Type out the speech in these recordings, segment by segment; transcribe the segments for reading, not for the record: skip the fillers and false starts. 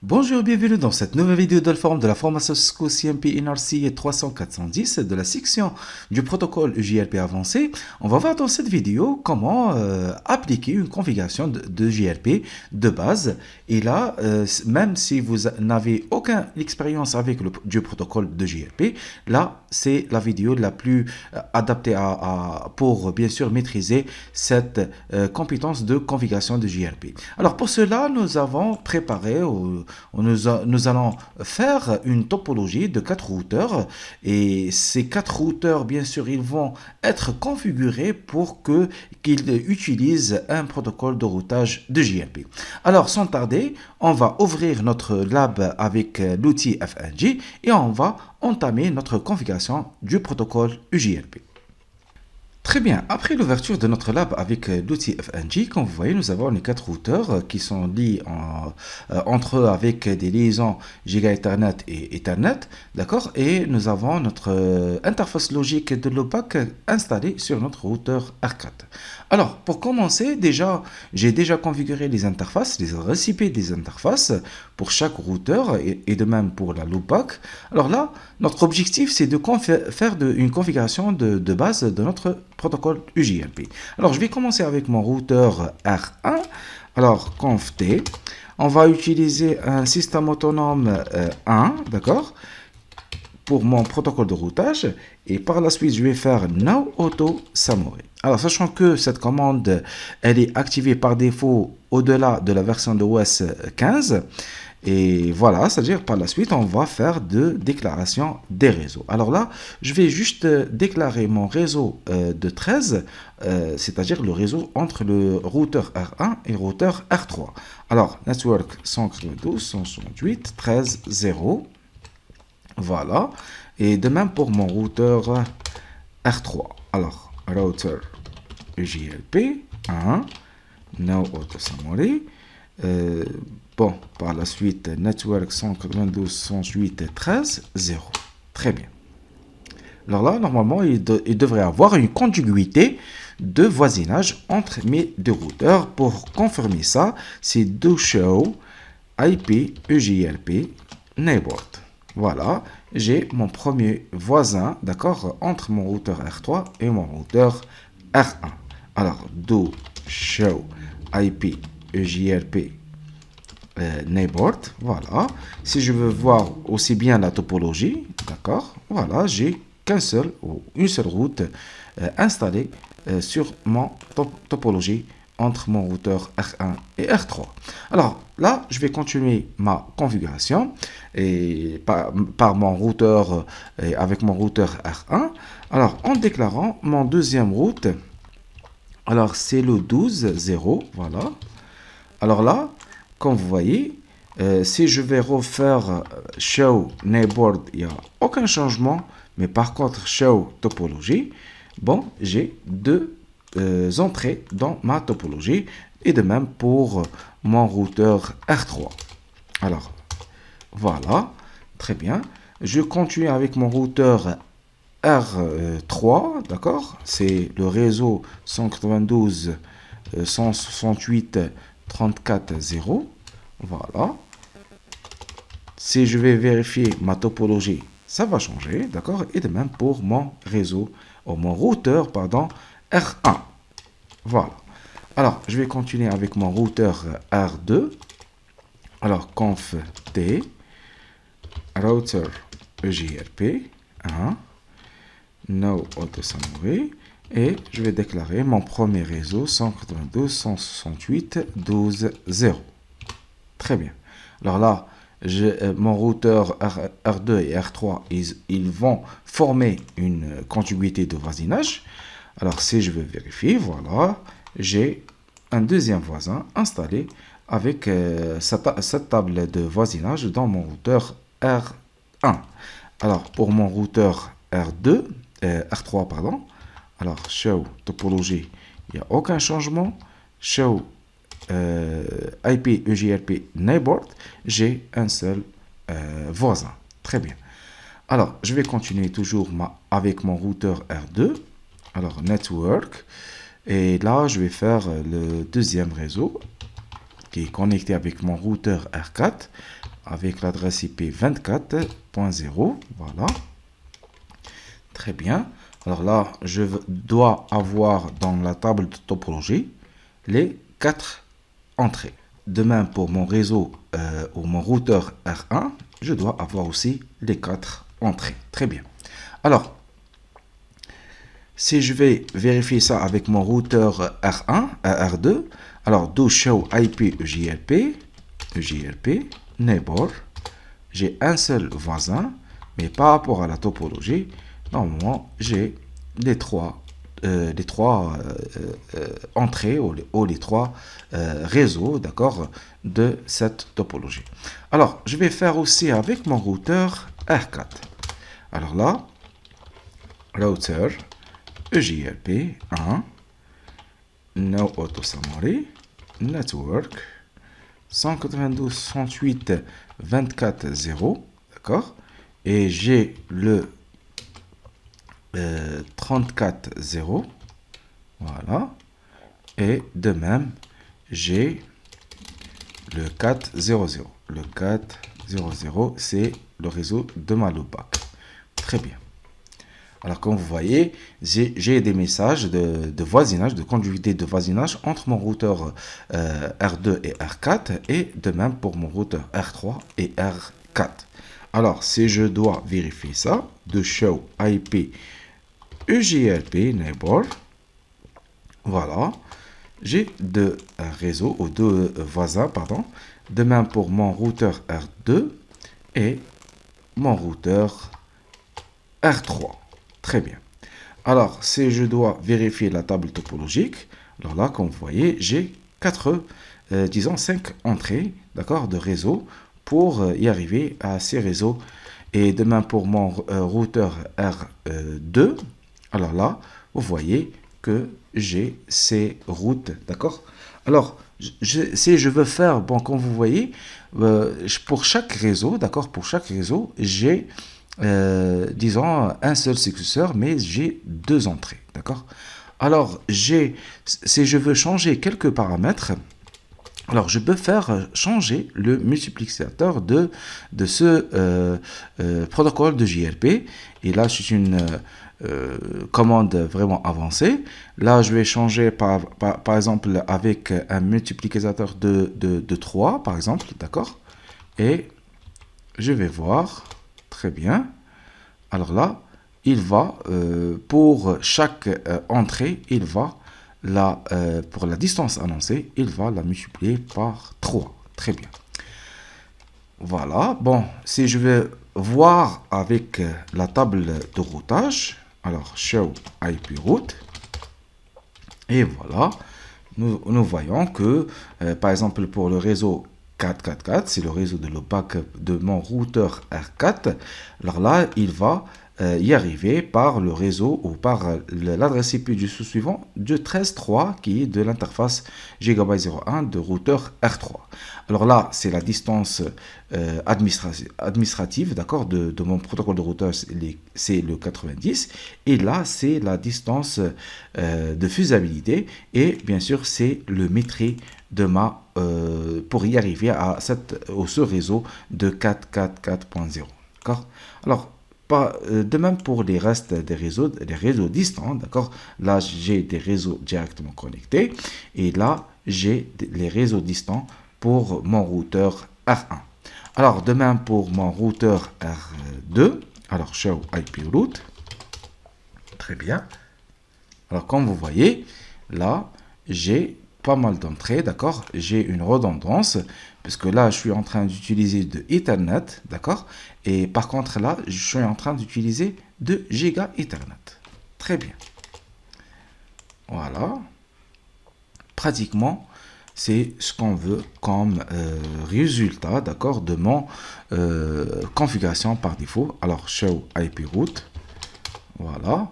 Bonjour, bienvenue dans cette nouvelle vidéo de la forme de la formation Cisco CMP NRC 300-410 de la section du protocole JLP avancé. On va voir dans cette vidéo comment appliquer une configuration de JLP de base. Et là, même si vous n'avez aucune expérience avec du protocole de JLP, là, c'est la vidéo la plus adaptée pour bien sûr maîtriser cette compétence de configuration de JLP. Alors pour cela, nous avons préparé nous allons faire une topologie de 4 routeurs et ces 4 routeurs, bien sûr, ils vont être configurés pour qu'ils utilisent un protocole de routage de JLP. Alors, sans tarder, on va ouvrir notre lab avec l'outil FNG et on va entamer notre configuration du protocole UJLP. Très bien, après l'ouverture de notre lab avec l'outil FNG, comme vous voyez, nous avons les 4 routeurs qui sont liés entre eux avec des liaisons Giga Ethernet et Ethernet, d'accord? Et nous avons notre interface logique de l'OPAC installée sur notre routeur R4. Alors, pour commencer, j'ai déjà configuré les interfaces, les récipients des interfaces pour chaque routeur et de même pour la LOPAC. Alors là, notre objectif, c'est de faire une configuration de base de notre protocole UJLP. Alors, je vais commencer avec mon routeur R1. Alors, conft, on va utiliser un système autonome 1, d'accord, pour mon protocole de routage. Et par la suite, je vais faire now auto samurai. Alors, sachant que cette commande, elle est activée par défaut au-delà de la version de OS 15. Et voilà, c'est-à-dire par la suite, on va faire de déclaration des réseaux. Alors là, je vais juste déclarer mon réseau de 13, c'est-à-dire le réseau entre le routeur R1 et le routeur R3. Alors, network 192.168.13.0. Voilà. Et de même pour mon routeur R3. Alors, router UJLP 1, now auto summary. Bon, par la suite, network 192.168.13.0. Très bien. Alors là, normalement, il devrait avoir une contiguïté de voisinage entre mes deux routeurs. Pour confirmer ça, c'est do show IP UJLP neighbor. Voilà, j'ai mon premier voisin, d'accord, entre mon routeur R3 et mon routeur R1. Alors, do show IP UJLP neighbor, voilà. Si je veux voir aussi bien la topologie, d'accord, voilà, j'ai une seule route installée sur mon topologie entre mon routeur R1 et R3. Alors là, je vais continuer ma configuration et par mon routeur et avec mon routeur R1. Alors en déclarant mon deuxième route, alors c'est le 12.0, voilà. Alors là, comme vous voyez, si je vais refaire show neighbor, il n'y a aucun changement, mais par contre show topologie, bon, j'ai deux entrées dans ma topologie et de même pour mon routeur R3. Alors, voilà, très bien. Je continue avec mon routeur R3, d'accord? C'est le réseau 192.168.34.0. Voilà. Si je vais vérifier ma topologie, ça va changer, d'accord? Et de même pour mon réseau, ou mon routeur, pardon, R1. Voilà. Alors, je vais continuer avec mon routeur R2. Alors, conf t router EJRP 1 no auto summary et je vais déclarer mon premier réseau 192.168.12.0. Très bien. Alors là, mon routeur R2 et R3, ils vont former une contiguïté de voisinage. Alors si je veux vérifier, voilà, j'ai un deuxième voisin installé avec cette table de voisinage dans mon routeur R1. Alors pour mon routeur R3, pardon, alors show topologie, il n'y a aucun changement. Show IP UJLP neighbor, j'ai un seul voisin. Très bien. Alors, je vais continuer toujours avec mon routeur R2. Alors, network. Et là, je vais faire le deuxième réseau qui est connecté avec mon routeur R4. avec l'adresse IP 24.0. Voilà. Très bien. Alors là, je dois avoir dans la table de topologie les 4 entrées. De même pour mon réseau ou mon routeur R1, je dois avoir aussi les 4 entrées. Très bien. Alors, si je vais vérifier ça avec mon routeur R1, R2, alors do show IP EJLP, neighbor, j'ai un seul voisin, mais par rapport à la topologie, normalement, j'ai les trois entrées ou les trois réseaux, d'accord, de cette topologie. Alors, je vais faire aussi avec mon routeur R4. Alors là, router EJLP 1, no auto summary, network 192.168.24.0, d'accord, et j'ai le 34.0, voilà, et de même j'ai le 4.0.0. Le 4.0.0, c'est le réseau de ma loopback. Très bien. Alors, comme vous voyez, j'ai des messages de voisinage, de conduite de voisinage entre mon routeur R2 et R4 et de même pour mon routeur R3 et R4. Alors, si je dois vérifier ça, de show IP EJLP neighbor, voilà, j'ai deux réseaux ou deux voisins, pardon, de même pour mon routeur R2 et mon routeur R3. Très bien. Alors, si je dois vérifier la table topologique, alors là, comme vous voyez, j'ai 5 entrées, d'accord, de réseau pour y arriver à ces réseaux. Et de même pour mon routeur R2, alors là, vous voyez que j'ai ces routes, d'accord. Alors, si je veux faire, bon, comme vous voyez, pour chaque réseau, d'accord, pour chaque réseau, j'ai disons un seul successeur, mais j'ai deux entrées, d'accord. Alors, si je veux changer quelques paramètres, alors je peux faire changer le multiplicateur de ce protocole de JLP. Et là, c'est une commande vraiment avancée. Là, je vais changer par exemple avec un multiplicateur de 3, par exemple, d'accord. Et je vais voir. Très bien. Alors là, il va, pour chaque entrée, il va, pour la distance annoncée, il va la multiplier par 3. Très bien. Voilà. Bon, si je vais voir avec la table de routage, alors show IP route, et voilà, nous voyons que, par exemple, pour le réseau 444, c'est le réseau de loopback de mon routeur R4. Alors là, il va y arriver par le réseau ou par l'adresse IP du sous-suivant de 13.3 qui est de l'interface Gigabyte 01 de routeur R3. Alors là, c'est la distance administrative, d'accord, de mon protocole de routeur, c'est le 90. Et là, c'est la distance de faisabilité. Et bien sûr, c'est le métrie de ma pour y arriver à ce réseau de 444.0. D'accord. Alors, de même pour les restes des réseaux distants, d'accord. Là, j'ai des réseaux directement connectés et là, j'ai les réseaux distants pour mon routeur R1. Alors, de même pour mon routeur R2, alors show IP route. Très bien. Alors, comme vous voyez, là, j'ai pas mal d'entrées, d'accord. J'ai une redondance, puisque là, je suis en train d'utiliser de Ethernet, d'accord. Et par contre, là, je suis en train d'utiliser de Giga Ethernet. Très bien. Voilà. Pratiquement, c'est ce qu'on veut comme résultat, d'accord, de mon configuration par défaut. Alors, show IP route. Voilà.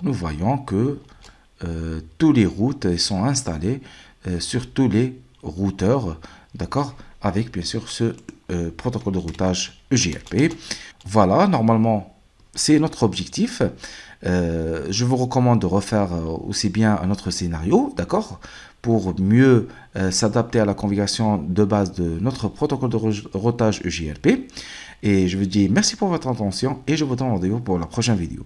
Nous voyons que tous les routes sont installées sur tous les routeurs, d'accord, avec bien sûr ce protocole de routage EJLP. Voilà, normalement, c'est notre objectif. Je vous recommande de refaire aussi bien un autre scénario, d'accord, pour mieux s'adapter à la configuration de base de notre protocole de routage EJRP. Et je vous dis merci pour votre attention et je vous donne rendez-vous pour la prochaine vidéo.